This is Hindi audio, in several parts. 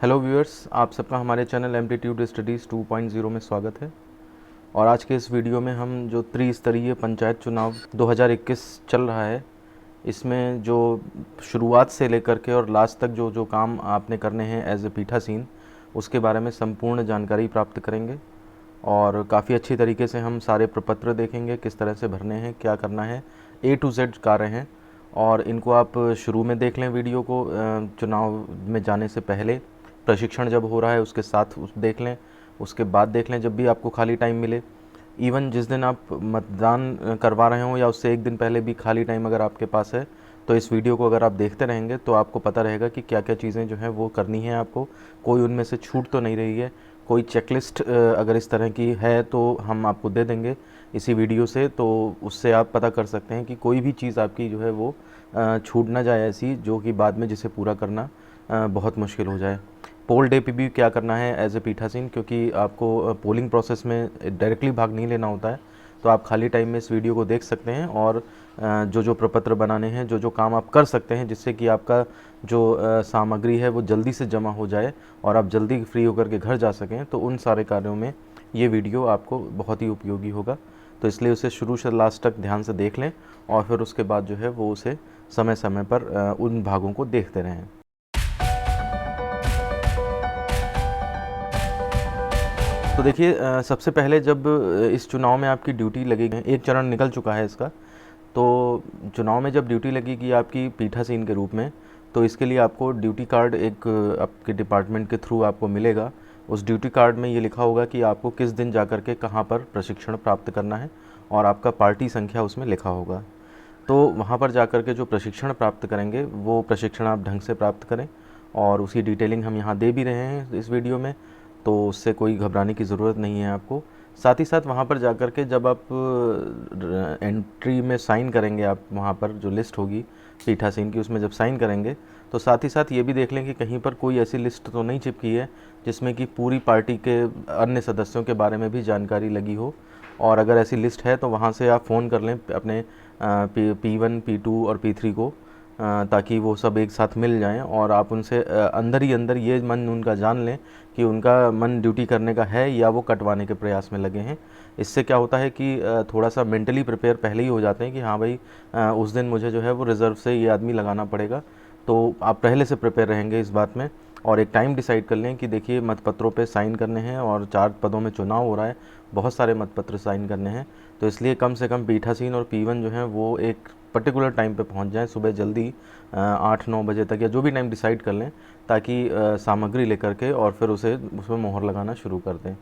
हेलो व्यूअर्स, आप सबका हमारे चैनल एम्पलीट्यूड स्टडीज़ 2.0 में स्वागत है। और आज के इस वीडियो में हम जो त्रिस्तरीय पंचायत चुनाव 2021 चल रहा है, इसमें जो शुरुआत से लेकर के और लास्ट तक जो जो काम आपने करने हैं एज ए पीठासीन, उसके बारे में संपूर्ण जानकारी प्राप्त करेंगे। और काफ़ी अच्छी तरीके से हम सारे प्रपत्र देखेंगे, किस तरह से भरने हैं, क्या करना है, A to Z कार्य हैं। और इनको आप शुरू में देख लें वीडियो को, चुनाव में जाने से पहले प्रशिक्षण जब हो रहा है उसके साथ उस देख लें, उसके बाद देख लें जब भी आपको खाली टाइम मिले। इवन जिस दिन आप मतदान करवा रहे हों या उससे एक दिन पहले भी खाली टाइम अगर आपके पास है, तो इस वीडियो को अगर आप देखते रहेंगे तो आपको पता रहेगा कि क्या क्या चीज़ें जो हैं वो करनी है आपको। कोई उनमें से छूट तो नहीं रही है। कोई चेकलिस्ट अगर इस तरह की है तो हम आपको दे देंगे इसी वीडियो से, तो उससे आप पता कर सकते हैं कि कोई भी चीज़ आपकी जो है वो छूट ना जाए ऐसी, जो कि बाद में जिसे पूरा करना बहुत मुश्किल हो जाए। पोल डे पे भी क्या करना है एज ए पीठासीन, क्योंकि आपको पोलिंग प्रोसेस में डायरेक्टली भाग नहीं लेना होता है, तो आप खाली टाइम में इस वीडियो को देख सकते हैं और जो जो प्रपत्र बनाने हैं, जो जो काम आप कर सकते हैं जिससे कि आपका जो सामग्री है वो जल्दी से जमा हो जाए और आप जल्दी फ्री होकर के घर जा सकें, तो उन सारे कार्यों में ये वीडियो आपको बहुत ही उपयोगी होगा। तो इसलिए उसे शुरू से लास्ट तक ध्यान से देख लें और फिर उसके बाद जो है वो उसे समय समय पर उन भागों को देखते रहें। तो देखिए, सबसे पहले जब इस चुनाव में आपकी ड्यूटी लगेगी, एक चरण निकल चुका है इसका, तो चुनाव में जब ड्यूटी लगेगी आपकी पीठासीन के रूप में, तो इसके लिए आपको ड्यूटी कार्ड एक आपके डिपार्टमेंट के थ्रू आपको मिलेगा। उस ड्यूटी कार्ड में ये लिखा होगा कि आपको किस दिन जा कर के कहाँ पर प्रशिक्षण प्राप्त करना है और आपका पार्टी संख्या उसमें लिखा होगा। तो वहाँ पर जा कर के जो प्रशिक्षण प्राप्त करेंगे वो प्रशिक्षण आप ढंग से प्राप्त करें, और उसकी डिटेलिंग हम यहाँ दे भी रहे हैं इस वीडियो में, तो उससे कोई घबराने की ज़रूरत नहीं है आपको। साथ ही साथ वहाँ पर जा कर के जब आप एंट्री में साइन करेंगे, आप वहाँ पर जो लिस्ट होगी पीठासीन की उसमें जब साइन करेंगे, तो साथ ही साथ ये भी देख लें कि कहीं पर कोई ऐसी लिस्ट तो नहीं चिपकी है जिसमें कि पूरी पार्टी के अन्य सदस्यों के बारे में भी जानकारी लगी हो। और अगर ऐसी लिस्ट है तो वहाँ से आप फ़ोन कर लें अपने P1 P2 और P3 को, ताकि वो सब एक साथ मिल जाएं और आप उनसे अंदर ही अंदर ये मन उनका जान लें कि उनका मन ड्यूटी करने का है या वो कटवाने के प्रयास में लगे हैं। इससे क्या होता है कि थोड़ा सा मेंटली प्रिपेयर पहले ही हो जाते हैं कि हाँ भाई, उस दिन मुझे जो है वो रिज़र्व से ये आदमी लगाना पड़ेगा, तो आप पहले से प्रिपेयर रहेंगे इस बात में। और एक टाइम डिसाइड कर लें कि देखिए मतपत्रों पे साइन करने हैं और 4 पदों में चुनाव हो रहा है, बहुत सारे मतपत्र साइन करने हैं, तो इसलिए कम से कम पीठासीन और P1 जो हैं वो एक पर्टिकुलर टाइम पे पहुंच जाएं, सुबह जल्दी 8-9 बजे तक या जो भी टाइम डिसाइड कर लें, ताकि सामग्री लेकर के और फिर उसमें मोहर लगाना शुरू कर दें।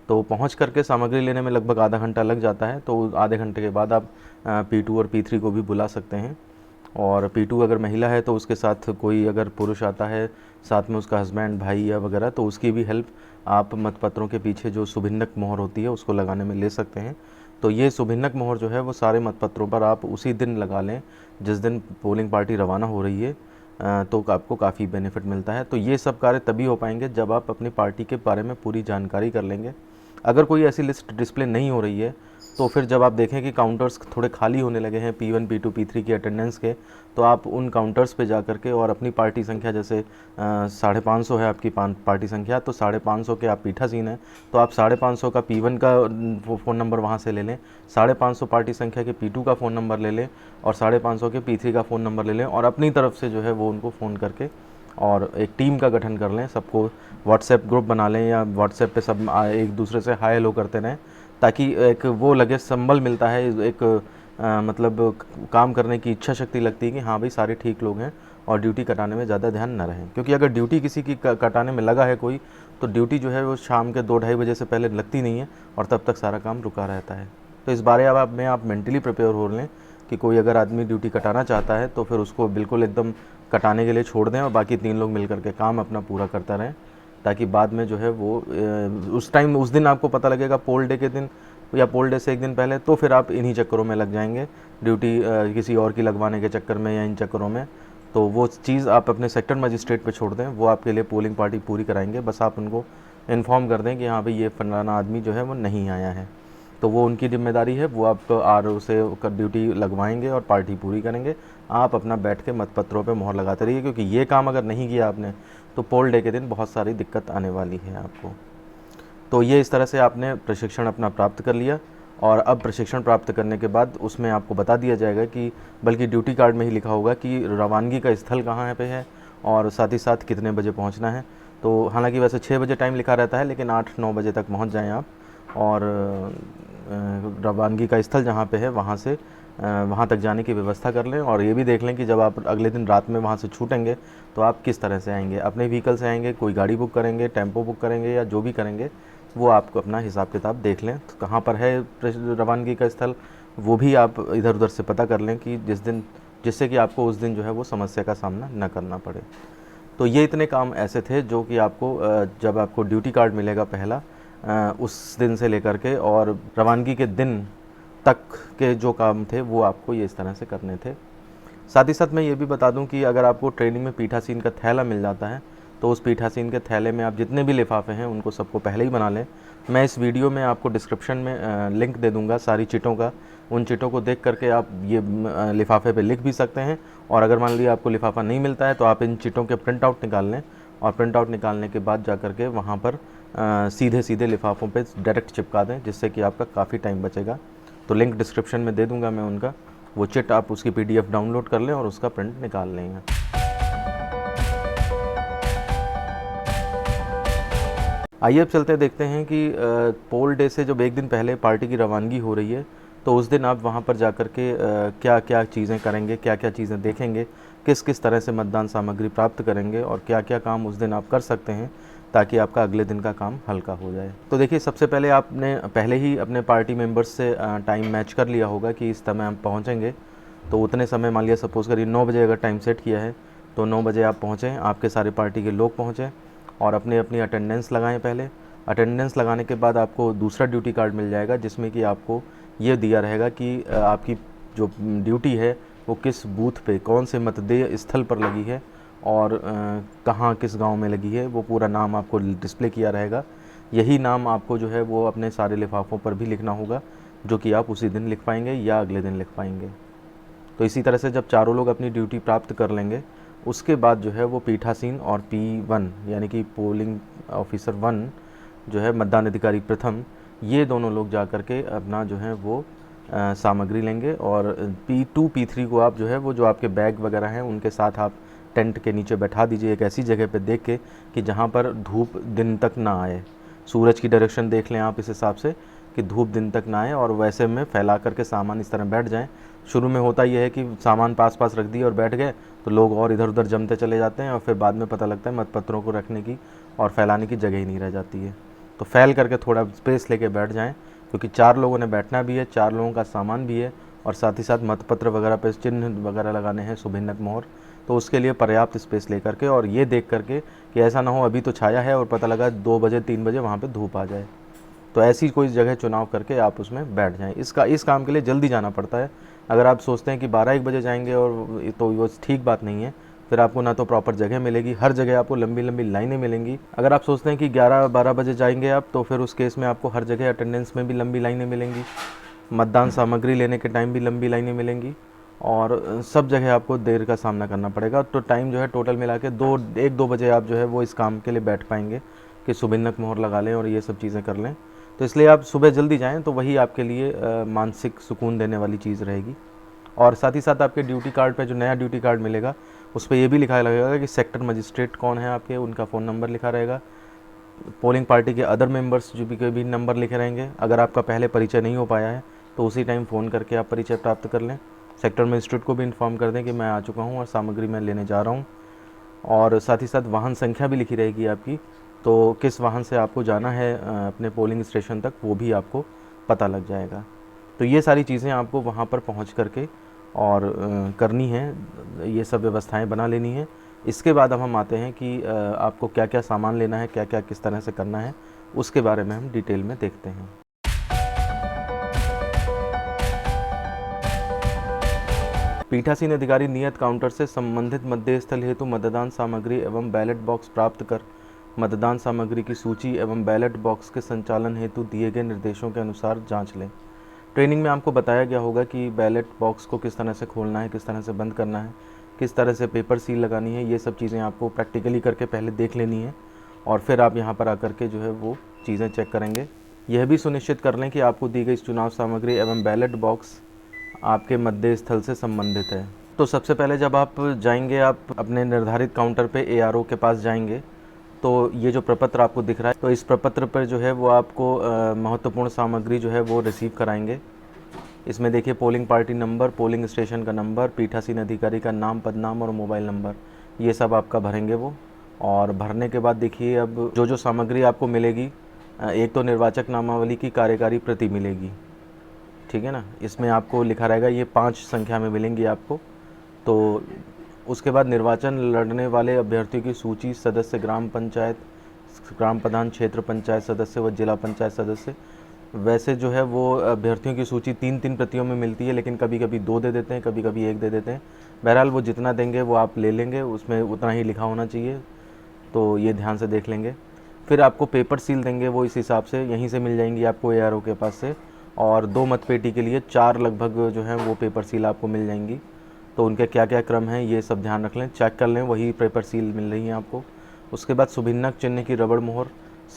तो पहुंच करके सामग्री लेने में लगभग आधा घंटा लग जाता है, तो आधे घंटे के बाद आप P2 और P3 को भी बुला सकते हैं। और P2 अगर महिला है तो उसके साथ कोई अगर पुरुष आता है, साथ में उसका हस्बैंड, भाई या वगैरह, तो उसकी भी हेल्प आप मतपत्रों के पीछे जो शुभिन्नक मोहर होती है उसको लगाने में ले सकते हैं। तो ये शुभिन्नक मोहर जो है वो सारे मतपत्रों पर आप उसी दिन लगा लें जिस दिन पोलिंग पार्टी रवाना हो रही है, तो आपको काफ़ी बेनिफिट मिलता है। तो ये सब कार्य तभी हो पाएंगे जब आप अपनी पार्टी के बारे में पूरी जानकारी कर लेंगे। अगर कोई ऐसी लिस्ट डिस्प्ले नहीं हो रही है, तो फिर जब आप देखें कि काउंटर्स थोड़े खाली होने लगे हैं P1 P2 P3 की अटेंडेंस के, तो आप उन काउंटर्स पे जा कर के और अपनी पार्टी संख्या, जैसे 550 है आपकी पार्टी संख्या, तो 550 के आप पीठासीन हैं, तो आप 550 का P1 का फ़ोन नंबर वहाँ से ले लें, 550 पार्टी संख्या के P2 का फ़ोन नंबर ले लें और 550 के P3 का फ़ोन नंबर ले लें, और अपनी तरफ से जो है वो उनको फ़ोन करके और एक टीम का गठन कर लें। सबको व्हाट्सएप ग्रुप बना लें या व्हाट्सएप पे सब एक दूसरे से हाय हेलो करते रहें, ताकि एक वो लगे, संबल मिलता है, एक मतलब काम करने की इच्छा शक्ति लगती है कि हाँ भाई सारे ठीक लोग हैं और ड्यूटी कटाने में ज़्यादा ध्यान न रहें। क्योंकि अगर ड्यूटी किसी की कटाने में लगा है कोई, तो ड्यूटी जो है वो शाम के 2-2:30 बजे से पहले लगती नहीं है और तब तक सारा काम रुका रहता है। तो इस बारे में आप मेंटली प्रिपेयर हो लें कि कोई अगर आदमी ड्यूटी कटाना चाहता है तो फिर उसको बिल्कुल एकदम कटाने के लिए छोड़ दें और बाकी 3 लोग मिल करके काम अपना पूरा करता रहें, ताकि बाद में जो है वो उस दिन आपको पता लगेगा पोल डे के दिन या पोल डे से एक दिन पहले, तो फिर आप इन्हीं चक्करों में लग जाएंगे, ड्यूटी किसी और की लगवाने के चक्कर में या इन चक्करों में। तो वो चीज़ आप अपने सेक्टर मजिस्ट्रेट पे छोड़ दें, वो आपके लिए पोलिंग पार्टी पूरी कराएंगे। बस आप उनको इन्फॉर्म कर दें कि हाँ भाई ये फलाना आदमी जो है वो नहीं आया है, तो वो उनकी जिम्मेदारी है, वो आप RO से ड्यूटी लगवाएंगे और पार्टी पूरी करेंगे। आप अपना बैठ के मतपत्रों पे मोहर लगाते रहिए, क्योंकि ये काम अगर नहीं किया आपने तो पोल डे के दिन बहुत सारी दिक्कत आने वाली है आपको। तो ये इस तरह से आपने प्रशिक्षण अपना प्राप्त कर लिया, और अब प्रशिक्षण प्राप्त करने के बाद उसमें आपको बता दिया जाएगा कि, बल्कि ड्यूटी कार्ड में ही लिखा होगा कि रवानगी का स्थल कहाँ पे है और साथ ही साथ कितने बजे पहुंचना है। तो हालांकि वैसे 6 बजे टाइम लिखा रहता है, लेकिन 8-9 बजे तक पहुंच जाएं आप, और रवानगी का स्थल जहाँ पे है वहाँ से वहाँ तक जाने की व्यवस्था कर लें। और ये भी देख लें कि जब आप अगले दिन रात में वहाँ से छूटेंगे तो आप किस तरह से आएंगे, अपने व्हीकल से आएंगे, कोई गाड़ी बुक करेंगे, टेम्पो बुक करेंगे, या जो भी करेंगे वो आपको अपना हिसाब किताब देख लें। तो कहाँ पर है रवानगी का स्थल वो भी आप इधर उधर से पता कर लें कि जिससे कि आपको उस दिन जो है वो समस्या का सामना न करना पड़े। तो ये इतने काम ऐसे थे जो कि आपको जब आपको ड्यूटी कार्ड मिलेगा पहला, उस दिन से लेकर के और रवानगी के दिन तक के जो काम थे वो आपको ये इस तरह से करने थे। साथ ही साथ मैं ये भी बता दूं कि अगर आपको ट्रेनिंग में पीठासीन का थैला मिल जाता है तो उस पीठासीन के थैले में आप जितने भी लिफाफे हैं उनको सबको पहले ही बना लें। मैं इस वीडियो में आपको डिस्क्रिप्शन में लिंक दे दूंगा सारी चिटों का। उन चिटों को देख करके आप ये लिफाफे पे लिख भी सकते हैं, और अगर मान लिया आपको लिफाफा नहीं मिलता है तो आप इन चिटों के प्रिंट आउट निकाल लें, और प्रिंट आउट निकालने के बाद जा करके वहाँ पर सीधे सीधे लिफाफों पे डायरेक्ट चिपका दें, जिससे कि आपका काफ़ी टाइम बचेगा। तो लिंक डिस्क्रिप्शन में दे दूंगा मैं उनका, वो चिट आप उसकी PDF डाउनलोड कर लें और उसका प्रिंट निकाल लेंगे। आइए अब चलते देखते हैं कि पोल डे से जब एक दिन पहले पार्टी की रवानगी हो रही है तो उस दिन आप वहाँ पर जा कर के क्या क्या चीज़ें करेंगे, क्या क्या चीज़ें देखेंगे, किस किस तरह से मतदान सामग्री प्राप्त करेंगे, और क्या क्या काम उस दिन आप कर सकते हैं ताकि आपका अगले दिन का काम हल्का हो जाए। तो देखिए, सबसे पहले आपने पहले ही अपने पार्टी मेंबर्स से टाइम मैच कर लिया होगा कि इस समय हम पहुँचेंगे, तो उतने समय मान लिया सपोज़ करिए 9 बजे अगर टाइम सेट किया है तो 9 बजे आप पहुँचें, आपके सारे पार्टी के लोग पहुँचें और अपनी अपनी अटेंडेंस लगाएं। पहले अटेंडेंस लगाने के बाद आपको दूसरा ड्यूटी कार्ड मिल जाएगा, जिसमें कि आपको ये दिया रहेगा कि आपकी जो ड्यूटी है वो किस बूथ पे, कौन से मतदेय स्थल पर लगी है, और कहाँ किस गांव में लगी है, वो पूरा नाम आपको डिस्प्ले किया रहेगा। यही नाम आपको जो है वो अपने सारे लिफाफों पर भी लिखना होगा, जो कि आप उसी दिन लिख पाएंगे या अगले दिन लिख पाएंगे। तो इसी तरह से जब चारों लोग अपनी ड्यूटी प्राप्त कर लेंगे, उसके बाद जो है वो पीठासीन और P1 यानी कि पोलिंग ऑफिसर 1 जो है मतदान अधिकारी प्रथम, ये दोनों लोग जा कर के अपना जो है वो सामग्री लेंगे, और P2 P3 को आप जो है वो जो आपके बैग वगैरह हैं उनके साथ आप टेंट के नीचे बैठा दीजिए, एक ऐसी जगह पे देख के कि जहाँ पर धूप दिन तक ना आए। सूरज की डायरेक्शन देख लें आप इस हिसाब से कि धूप दिन तक ना आए, और वैसे में फैला करके सामान इस तरह बैठ जाएं। शुरू में होता यह है कि सामान पास पास रख दिए और बैठ गए तो लोग और इधर उधर जमते चले जाते हैं, और फिर बाद में पता लगता है मतपत्रों को रखने की और फैलाने की जगह ही नहीं रह जाती है। तो फैल करके थोड़ा स्पेस लेके बैठ जाएं, क्योंकि 4 लोगों ने बैठना भी है, 4 लोगों का सामान भी है, और साथ ही साथ मतपत्र वगैरह पे चिन्ह वगैरह लगाने हैं, सुभिन्नक मोहर। तो उसके लिए पर्याप्त स्पेस लेकर के, और ये देख करके कि ऐसा ना हो अभी तो छाया है और पता लगा 2 बजे 3 बजे वहाँ पे धूप आ जाए। तो ऐसी कोई जगह चुनाव करके आप उसमें बैठ जाएं। इस काम के लिए जल्दी जाना पड़ता है। अगर आप सोचते हैं कि 12-1 बजे जाएंगे और तो वो ठीक बात नहीं है, फिर आपको ना तो प्रॉपर जगह मिलेगी, हर जगह आपको लंबी लंबी लाइनें मिलेंगी। अगर आप सोचते हैं कि 11-12 बजे जाएंगे आप, तो फिर उस केस में आपको हर जगह अटेंडेंस में भी लंबी लाइनें मिलेंगी, मतदान सामग्री लेने के टाइम भी लंबी लाइनें मिलेंगी, और सब जगह आपको देर का सामना करना पड़ेगा। तो टाइम जो है टोटल मिला के 1-2 बजे आप जो है वो इस काम के लिए बैठ पाएंगे कि सुभिन्नक मोहर लगा लें और ये सब चीज़ें कर लें। तो इसलिए आप सुबह जल्दी जाएं, तो वही आपके लिए मानसिक सुकून देने वाली चीज़ रहेगी। और साथ ही साथ आपके ड्यूटी कार्ड पे जो नया ड्यूटी कार्ड मिलेगा उस पर यह भी लिखा रहेगा कि सेक्टर मजिस्ट्रेट कौन है आपके, उनका फ़ोन नंबर लिखा रहेगा। पोलिंग पार्टी के अदर मेंबर्स जो भी नंबर लिखे रहेंगे। अगर आपका पहले परिचय नहीं हो पाया है तो उसी टाइम फ़ोन करके आप परिचय प्राप्त कर लें। सेक्टर मजिस्ट्रेट को भी इन्फॉर्म कर दें कि मैं आ चुका हूँ और सामग्री मैं लेने जा रहा हूँ, और साथ ही साथ वाहन संख्या भी लिखी रहेगी आपकी, तो किस वाहन से आपको जाना है अपने पोलिंग स्टेशन तक वो भी आपको पता लग जाएगा। तो ये सारी चीज़ें आपको वहाँ पर पहुँच करके और करनी है, ये सब व्यवस्थाएं बना लेनी है। इसके बाद अब हम आते हैं कि आपको क्या क्या सामान लेना है, क्या क्या किस तरह से करना है, उसके बारे में हम डिटेल में देखते हैं। पीठासीन अधिकारी नियत काउंटर से संबंधित मतदेय स्थल हेतु मतदान सामग्री एवं बैलेट बॉक्स प्राप्त कर मतदान सामग्री की सूची एवं बैलेट बॉक्स के संचालन हेतु दिए गए निर्देशों के अनुसार जांच लें। ट्रेनिंग में आपको बताया गया होगा कि बैलेट बॉक्स को किस तरह से खोलना है, किस तरह से बंद करना है, किस तरह से पेपर सील लगानी है। ये सब चीज़ें आपको प्रैक्टिकली करके पहले देख लेनी है और फिर आप यहाँ पर आकर के जो है वो चीज़ें चेक करेंगे। यह भी सुनिश्चित कर लें कि आपको दी गई चुनाव सामग्री एवं बैलेट बॉक्स आपके मतदेय स्थल से संबंधित है। तो सबसे पहले जब आप जाएंगे, आप अपने निर्धारित काउंटर पे ARO के पास जाएंगे, तो ये जो प्रपत्र आपको दिख रहा है, तो इस प्रपत्र पर जो है वो आपको महत्वपूर्ण सामग्री जो है वो रिसीव कराएंगे। इसमें देखिए polling party number, polling station का नंबर, पीठासीन अधिकारी का नाम, पदनाम और मोबाइल नंबर, ये सब आपका भरेंगे वो। और भरने के बाद देखिए अब जो सामग्री आपको मिलेगी, एक तो निर्वाचक नामावली की कार्यकारी प्रति मिलेगी, ठीक है ना। इसमें आपको लिखा रहेगा, ये 5 संख्या में मिलेंगी आपको। तो उसके बाद निर्वाचन लड़ने वाले अभ्यर्थियों की सूची, सदस्य ग्राम पंचायत, ग्राम प्रधान, क्षेत्र पंचायत सदस्य व जिला पंचायत सदस्य। वैसे जो है वो अभ्यर्थियों की सूची 3-3 प्रतियों में मिलती है, लेकिन कभी कभी 2 दे देते हैं, कभी कभी 1 दे देते हैं। बहरहाल वो जितना देंगे वो आप ले लेंगे, उसमें उतना ही लिखा होना चाहिए, तो ये ध्यान से देख लेंगे। फिर आपको पेपर सील देंगे वो इस हिसाब से, यहीं से मिल जाएंगी आपको ARO के पास से। और 2 मतपेटी के लिए 4 लगभग जो है वो पेपर सील आपको मिल जाएंगी। तो उनके क्या क्या क्रम हैं ये सब ध्यान रख लें, चेक कर लें, वही पेपर सील मिल रही हैं आपको। उसके बाद सुभिन्नक चिन्ह की रबड़ मोहर,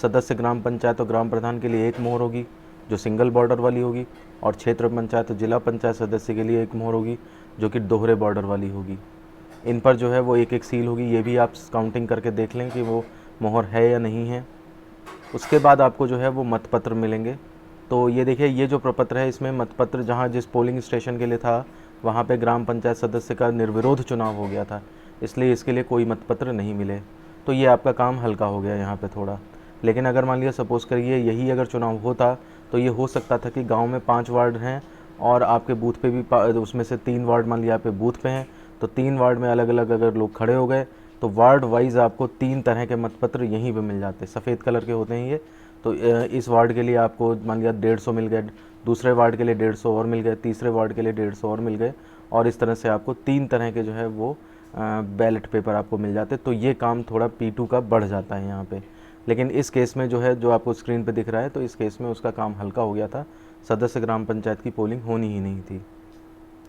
सदस्य ग्राम पंचायत और ग्राम प्रधान के लिए 1 मोहर होगी जो सिंगल बॉर्डर वाली होगी, और क्षेत्र पंचायत और जिला पंचायत सदस्य के लिए 1 मोहर होगी जो कि दोहरे बॉर्डर वाली होगी। इन पर जो है वो 1-1 सील होगी। ये भी आप काउंटिंग करके देख लें कि वो मोहर है या नहीं है। उसके बाद आपको जो है वो मतपत्र मिलेंगे। तो ये देखिए, ये जो प्रपत्र है इसमें मतपत्र जहाँ जिस पोलिंग स्टेशन के लिए था वहाँ पे ग्राम पंचायत सदस्य का निर्विरोध चुनाव हो गया था, इसलिए इसके लिए कोई मतपत्र नहीं मिले। तो ये आपका काम हल्का हो गया यहाँ पे थोड़ा। लेकिन अगर मान लिया सपोज़ करिए यही अगर चुनाव होता तो ये हो सकता था कि गांव में 5 वार्ड हैं और आपके बूथ पे भी उसमें से 3 वार्ड मान लिया आपके बूथ पे हैं, तो 3 वार्ड में अलग अलग अगर लोग खड़े हो गए तो वार्ड वाइज आपको 3 तरह के मतपत्र यहीं पे मिल जाते। सफ़ेद कलर के होते हैं ये। तो इस वार्ड के लिए आपको मान लिया 150 मिल गए, दूसरे वार्ड के लिए 150 और मिल गए, तीसरे वार्ड के लिए 150 और मिल गए, और इस तरह से आपको 3 तरह के जो है वो बैलेट पेपर आपको मिल जाते। तो ये काम थोड़ा P2 का बढ़ जाता है यहाँ पे। लेकिन इस केस में जो है जो आपको स्क्रीन पे दिख रहा है, तो इस केस में उसका काम हल्का हो गया था, सदस्य ग्राम पंचायत की पोलिंग होनी ही नहीं थी।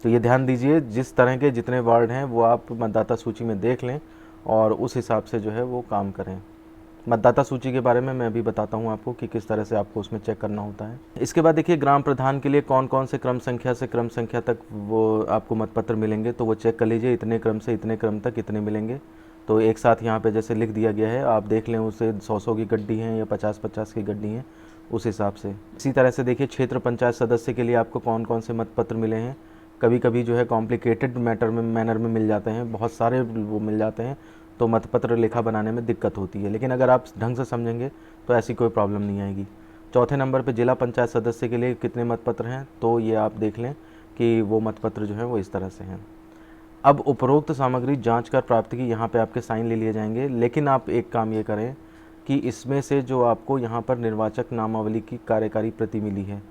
तो ये ध्यान दीजिए, जिस तरह के जितने वार्ड हैं वो आप मतदाता सूची में देख लें और उस हिसाब से जो है वो काम करें। मतदाता सूची के बारे में मैं अभी बताता हूँ आपको कि किस तरह से आपको उसमें चेक करना होता है। इसके बाद देखिए ग्राम प्रधान के लिए कौन कौन से क्रम संख्या से क्रम संख्या तक वो आपको मतपत्र मिलेंगे, तो वो चेक कर लीजिए, इतने क्रम से इतने क्रम तक इतने मिलेंगे। तो एक साथ यहाँ पे जैसे लिख दिया गया है, आप देख लें उसे 100-100 की गड्डी हैं या 50-50 की गड्डी हैं, उस हिसाब से। इसी तरह से देखिए क्षेत्र पंचायत सदस्य के लिए आपको कौन कौन से मतपत्र मिले हैं। कभी कभी जो है कॉम्प्लिकेटेड मैनर में मिल जाते हैं, बहुत सारे वो मिल जाते हैं, तो मतपत्र लेखा बनाने में दिक्कत होती है। लेकिन अगर आप ढंग से समझेंगे तो ऐसी कोई प्रॉब्लम नहीं आएगी। चौथे नंबर पे जिला पंचायत सदस्य के लिए कितने मतपत्र हैं, तो ये आप देख लें कि वो मतपत्र जो है वो इस तरह से हैं। अब उपरोक्त सामग्री जांच कर प्राप्त की, यहाँ पे आपके साइन ले लिए जाएंगे। लेकिन आप एक काम ये करें कि इसमें से जो आपको यहाँ पर निर्वाचक नामावली की कार्यकारी प्रति मिली है,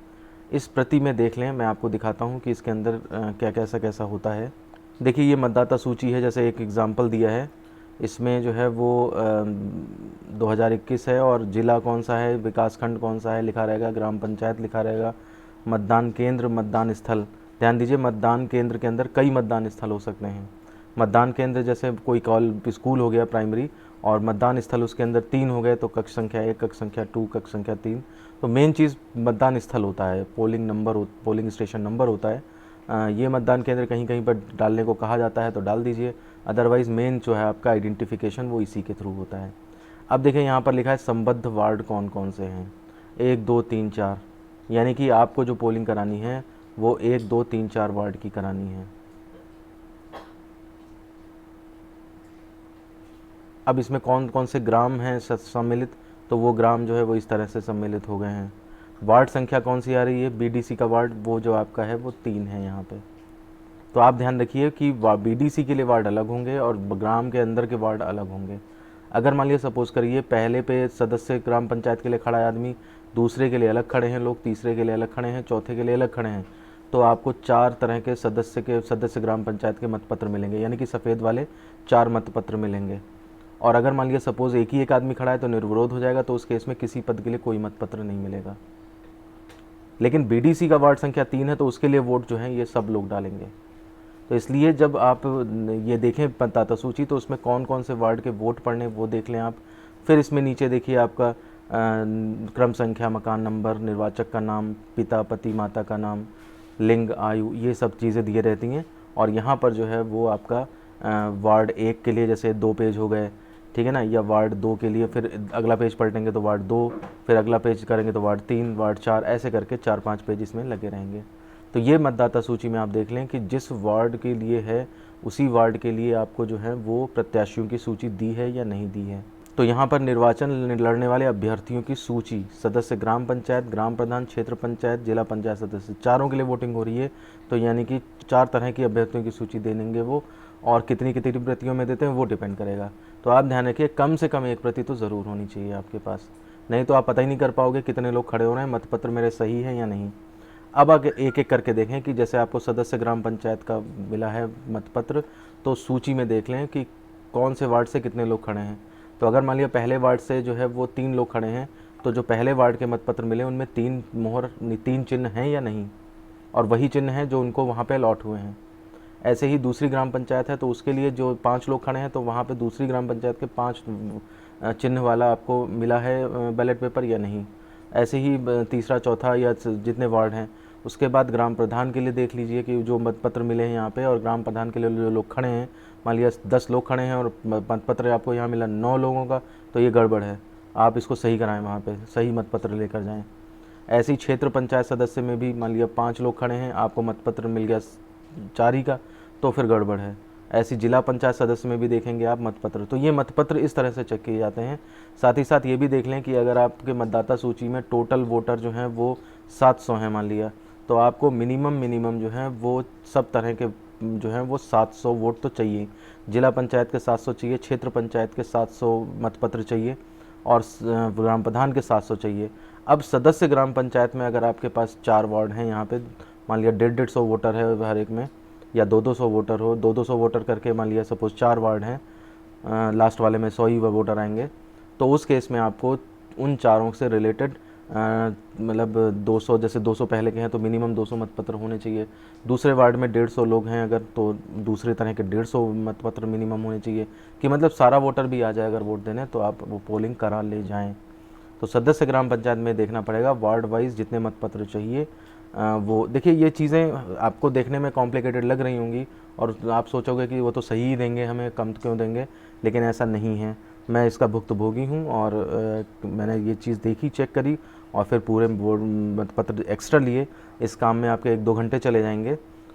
इस प्रति में देख लें। मैं आपको दिखाता हूँ कि इसके अंदर क्या कैसा होता है। देखिए ये मतदाता सूची है, जैसे एक एग्ज़ाम्पल दिया है, इसमें जो है वो 2021 है और ज़िला कौन सा है, विकासखंड कौन सा है लिखा रहेगा, ग्राम पंचायत लिखा रहेगा, मतदान केंद्र, मतदान स्थल। ध्यान दीजिए, मतदान केंद्र के अंदर कई मतदान स्थल हो सकते हैं। मतदान केंद्र जैसे कोई स्कूल हो गया प्राइमरी, और मतदान स्थल उसके अंदर 3 हो गए, तो कक्ष संख्या 1, कक्ष संख्या 2, कक्ष संख्या 3। तो मेन चीज़ मतदान स्थल होता है, पोलिंग स्टेशन नंबर होता है। ये मतदान केंद्र कहीं कहीं पर डालने को कहा जाता है तो डाल दीजिए, अदरवाइज़ मेन जो है आपका आइडेंटिफिकेशन वो इसी के थ्रू होता है। अब देखिए यहाँ पर लिखा है संबद्ध वार्ड कौन कौन से हैं, 1, 2, 3, 4, यानी कि आपको जो पोलिंग करानी है वो 1, 2, 3, 4 वार्ड की करानी है। अब इसमें कौन कौन से ग्राम हैं सम्मिलित, तो वो ग्राम जो है वो इस तरह से सम्मिलित हो गए हैं। वार्ड संख्या कौन सी आ रही है, BDC का वार्ड वो जो आपका है वो 3 है यहाँ पे। तो आप ध्यान रखिए कि BDC के लिए वार्ड अलग होंगे और ग्राम के अंदर के वार्ड अलग होंगे। अगर मान लिया सपोज़ करिए पहले पे सदस्य ग्राम पंचायत के लिए खड़ा है आदमी, दूसरे के लिए अलग खड़े हैं लोग, तीसरे के लिए अलग खड़े हैं, चौथे के लिए अलग खड़े हैं, तो आपको 4 तरह के सदस्य ग्राम पंचायत के मतपत्र मिलेंगे, यानी कि सफ़ेद वाले 4 मतपत्र मिलेंगे। और अगर मान लिया सपोज़ एक ही एक आदमी खड़ा है तो निर्विरोध हो जाएगा, तो उस केस में किसी पद के लिए कोई मतपत्र नहीं मिलेगा। लेकिन बीडीसी का वार्ड संख्या 3 है तो उसके लिए वोट जो है ये सब लोग डालेंगे। तो इसलिए जब आप ये देखें मतदाता सूची तो उसमें कौन कौन से वार्ड के वोट पड़ने वो देख लें आप। फिर इसमें नीचे देखिए आपका क्रम संख्या, मकान नंबर, निर्वाचक का नाम, पिता पति माता का नाम, लिंग, आयु, ये सब चीज़ें दिए रहती हैं। और यहाँ पर जो है वो आपका वार्ड 1 के लिए जैसे 2 पेज हो गए, ठीक है ना, या वार्ड 2 के लिए फिर अगला पेज पलटेंगे तो वार्ड 2, फिर अगला पेज करेंगे तो वार्ड 3, वार्ड 4, ऐसे करके 4-5 पेज इसमें लगे रहेंगे। तो ये मतदाता सूची में आप देख लें कि जिस वार्ड के लिए है उसी वार्ड के लिए आपको जो है वो प्रत्याशियों की सूची दी है या नहीं दी है। तो यहाँ पर निर्वाचन लड़ने वाले अभ्यर्थियों की सूची, सदस्य ग्राम पंचायत, ग्राम प्रधान, क्षेत्र पंचायत, जिला पंचायत सदस्य, चारों के लिए वोटिंग हो रही है। तो यानी कि 4 तरह की अभ्यर्थियों की सूची दे देंगे वो, और कितनी कितनी प्रतियों में देते हैं वो डिपेंड करेगा। तो आप ध्यान रखिए कम से कम 1 प्रति तो ज़रूर होनी चाहिए आपके पास, नहीं तो आप पता ही नहीं कर पाओगे कितने लोग खड़े हो रहे हैं, मतपत्र मेरे सही है या नहीं। अब आगे एक एक करके देखें कि जैसे आपको सदस्य ग्राम पंचायत का मिला है मतपत्र, तो सूची में देख लें कि कौन से वार्ड से कितने लोग खड़े हैं। तो अगर मान लिया पहले वार्ड से जो है वो 3 लोग खड़े हैं, तो जो पहले वार्ड के मतपत्र मिले उनमें 3 चिन्ह हैं या नहीं, और वही चिन्ह हैं जो उनको वहाँ पे अलॉट हुए हैं। ऐसे ही दूसरी ग्राम पंचायत है तो उसके लिए जो 5 लोग खड़े हैं तो वहाँ पे दूसरी ग्राम पंचायत के 5 चिन्ह वाला आपको मिला है बैलेट पेपर या नहीं। ऐसे ही तीसरा, चौथा या जितने वार्ड हैं, उसके बाद ग्राम प्रधान के लिए देख लीजिए कि जो मतपत्र मिले हैं यहाँ पे, और ग्राम प्रधान के लिए जो लोग खड़े हैं, मान लिया 10 लोग खड़े हैं और मतपत्र आपको यहाँ मिला 9 लोगों का, तो ये गड़बड़ है, आप इसको सही कराएं, वहाँ पे सही मतपत्र लेकर जाएं। ऐसे ही क्षेत्र पंचायत सदस्य में भी मान लिया 5 लोग खड़े हैं, आपको मतपत्र मिल गया 4 ही का, तो फिर गड़बड़ है। ऐसी जिला पंचायत सदस्य में भी देखेंगे आप मतपत्र, तो ये मतपत्र इस तरह से चेक किए जाते हैं। साथ ही साथ ये भी देख लें कि अगर आपके मतदाता सूची में टोटल वोटर जो हैं वो 700 हैं मान लिया, तो आपको मिनिमम जो है वो सब तरह के जो हैं वो 700 वोट तो चाहिए। जिला पंचायत के 700 चाहिए, क्षेत्र पंचायत के 700 मतपत्र चाहिए, और ग्राम प्रधान के 700 चाहिए। अब सदस्य ग्राम पंचायत में अगर आपके पास 4 वार्ड हैं, यहाँ पे मान लिया 150-150 वोटर है हर एक में, या 200-200 वोटर हो, 200-200 वोटर करके मान लिया सपोज 4 वार्ड हैं, लास्ट वाले में 100 ही वोटर आएंगे, तो उस केस में आपको उन चारों से रिलेटेड मतलब 200, जैसे 200 पहले के हैं तो मिनिमम 200 मतपत्र होने चाहिए। दूसरे वार्ड में 150 लोग हैं अगर, तो दूसरे तरह के 150 मतपत्र मिनिमम होने चाहिए, कि मतलब सारा वोटर भी आ जाए अगर वोट देने, तो आप वो पोलिंग करा ले जाएं। तो सदस्य ग्राम पंचायत में देखना पड़ेगा वार्ड वाइज जितने मतपत्र चाहिए। वो देखिए, ये चीज़ें आपको देखने में कॉम्प्लिकेटेड लग रही होंगी और आप सोचोगे कि वो तो सही ही देंगे, हमें कम क्यों देंगे, लेकिन ऐसा नहीं है। मैं इसका भुक्तभोगी हूँ और मैंने ये चीज़ देखी, चेक करी, और फिर पूरे मतपत्र एक्स्ट्रा लिए। इस काम में आपके 1-2 घंटे चले जाएंगे।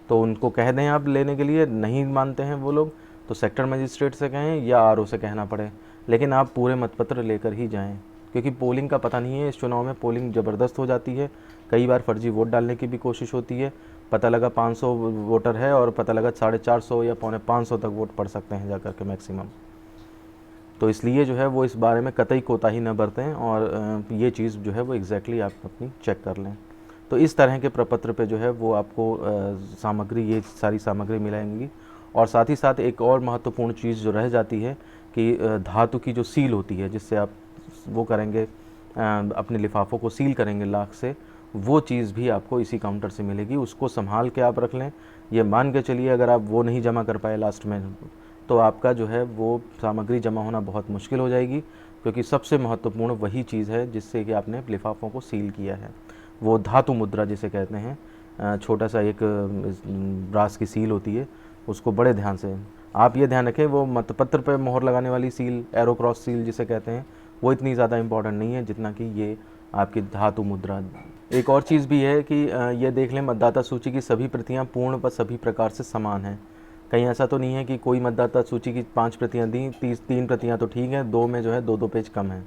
तो उनको कह दें आप लेने के लिए, नहीं मानते हैं वो लोग तो सेक्टर मजिस्ट्रेट से कहें या आरओ से कहना पड़े, लेकिन आप पूरे मतपत्र लेकर ही जाएं, क्योंकि पोलिंग का पता नहीं है। इस चुनाव में पोलिंग ज़बरदस्त हो जाती है, कई बार फर्जी वोट डालने की भी कोशिश होती है। पता लगा 500 वोटर है और पता लगा 450 या 450 तक वोट पड़ सकते हैं जाकर के मैक्सिमम। तो इसलिए जो है वो इस बारे में कतई कोताही न बरतें, और ये चीज़ जो है वो एग्जैक्टली आप अपनी चेक कर लें। तो इस तरह के प्रपत्र पे जो है वो आपको सामग्री, ये सारी सामग्री मिलेंगी। और साथ ही साथ एक और महत्वपूर्ण चीज़ जो रह जाती है कि धातु की जो सील होती है, जिससे आप वो करेंगे, अपने लिफाफों को सील करेंगे लाख से, वो चीज़ भी आपको इसी काउंटर से मिलेगी। उसको संभाल के आप रख लें। ये मान के चलिए अगर आप वो नहीं जमा कर पाए लास्ट में, तो आपका जो है वो सामग्री जमा होना बहुत मुश्किल हो जाएगी, क्योंकि सबसे महत्वपूर्ण वही चीज़ है जिससे कि आपने लिफाफों को सील किया है, वो धातु मुद्रा जिसे कहते हैं। छोटा सा एक ब्रास की सील होती है, उसको बड़े ध्यान से आप ये ध्यान रखें, वो मतपत्र पर मोहर लगाने वाली सील, एरो क्रॉस सील जिसे कहते हैं, वो इतनी ज़्यादा इम्पॉर्टेंट नहीं है जितना कि ये आपकी धातु मुद्रा। एक और चीज़ भी है कि ये देख लें, मतदाता सूची की सभी प्रतियां पूर्ण व सभी प्रकार से समान हैं। कहीं ऐसा तो नहीं है कि कोई मतदाता सूची की 5 प्रतियां दी, 3 प्रतियां तो ठीक हैं, 2 में जो है 2-2 पेज कम हैं